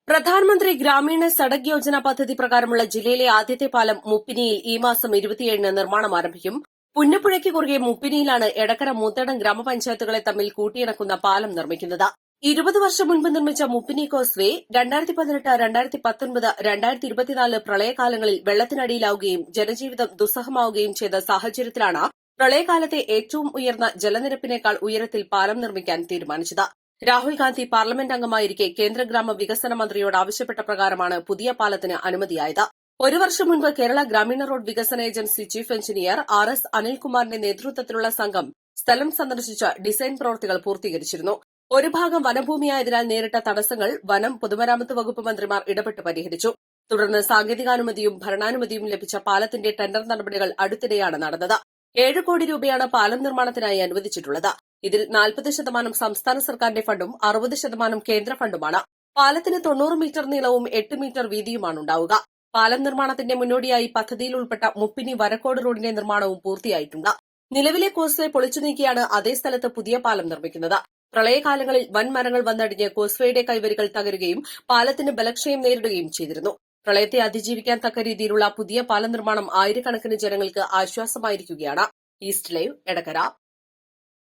പ്രധാനമന്ത്രി ഗ്രാമീണ സഡക് യോജന പദ്ധതി പ്രകാരമുള്ള ജില്ലയിലെ ആദ്യത്തെ പാലം മുപ്പിനിയിൽ ഈ മാസം 27-ന് നിർമ്മാണം ആരംഭിക്കും. പുന്നപ്പുഴയ്ക്ക് കുറുകെ മുപ്പിനിയിലാണ് എടക്കര മൂത്തടം ഗ്രാമപഞ്ചായത്തുകളെ തമ്മിൽ കൂട്ടിയിണക്കുന്ന പാലം നിർമ്മിക്കുന്നത്. 20 വർഷം മുൻപ് നിർമ്മിച്ച മുപ്പിനി കോസ്വേ 2018, 2019, 2024 പ്രളയകാലങ്ങളിൽ വെള്ളത്തിനടിയിലാവുകയും ജനജീവിതം ദുസ്സഹമാവുകയും ചെയ്ത സാഹചര്യത്തിലാണ് പ്രളയകാലത്തെ ഏറ്റവും ഉയർന്ന ജലനിരപ്പിനേക്കാൾ ഉയരത്തിൽ പാലം നിർമ്മിക്കാൻ തീരുമാനിച്ചത്. രാഹുൽ ഗാന്ധി പാർലമെന്റ് അംഗമായിരിക്കെ കേന്ദ്ര ഗ്രാമ വികസന മന്ത്രിയോട് ആവശ്യപ്പെട്ട പ്രകാരമാണ് പുതിയ പാലത്തിന് അനുമതിയായത്. ഒരു വർഷം മുൻപ് കേരള ഗ്രാമീണ റോഡ് വികസന ഏജൻസി ചീഫ് എഞ്ചിനീയർ RS അനിൽകുമാറിന്റെ നേതൃത്വത്തിലുള്ള സംഘം സ്ഥലം സന്ദർശിച്ച് ഡിസൈൻ പ്രവൃത്തികൾ പൂർത്തീകരിച്ചിരുന്നു. ഒരു ഭാഗം വനഭൂമിയായതിനാൽ നേരിട്ട തടസ്സങ്ങൾ വനം, പൊതുമരാമത്ത് വകുപ്പ് മന്ത്രിമാർ ഇടപെട്ട് പരിഹരിച്ചു. തുടർന്ന് സാങ്കേതികാനുമതിയും ഭരണാനുമതിയും ലഭിച്ച പാലത്തിന്റെ ടെൻഡർ നടപടികൾ അടുത്തിടെയാണ് നടന്നത്. 7 കോടി രൂപയാണ് പാലം നിർമ്മാണത്തിനായി അനുവദിച്ചിട്ടുള്ളത്. ഇതിൽ 40% സംസ്ഥാന സർക്കാരിന്റെ ഫണ്ടും 60% കേന്ദ്ര ഫണ്ടുമാണ്. പാലത്തിന് 90 മീറ്റർ നീളവും 8 മീറ്റർ വീതിയുമാണുണ്ടാവുക. പാലം നിർമ്മാണത്തിന്റെ മുന്നോടിയായി പദ്ധതിയിൽ ഉൾപ്പെട്ട മുപ്പിനി വരക്കോട് റോഡിന്റെ നിർമ്മാണവും പൂർത്തിയായിട്ടുണ്ട്. നിലവിലെ കോസ്വേ പൊളിച്ചു നീക്കിയാണ് അതേ സ്ഥലത്ത് പുതിയ പാലം നിർമ്മിക്കുന്നത്. പ്രളയകാലങ്ങളിൽ വൻ മരങ്ങൾ വന്നടിഞ്ഞ് കോസ്വേയുടെ കൈവരികൾ തകരുകയും പാലത്തിന് ബലക്ഷയം നേരിടുകയും ചെയ്തിരുന്നു. പ്രളയത്തെ അതിജീവിക്കാൻ തക്ക രീതിയിലുള്ള പുതിയ പാലം നിർമ്മാണം ആയിരക്കണക്കിന് ജനങ്ങൾക്ക് ആശ്വാസമായിരിക്കുകയാണ്. East live, Edakkara.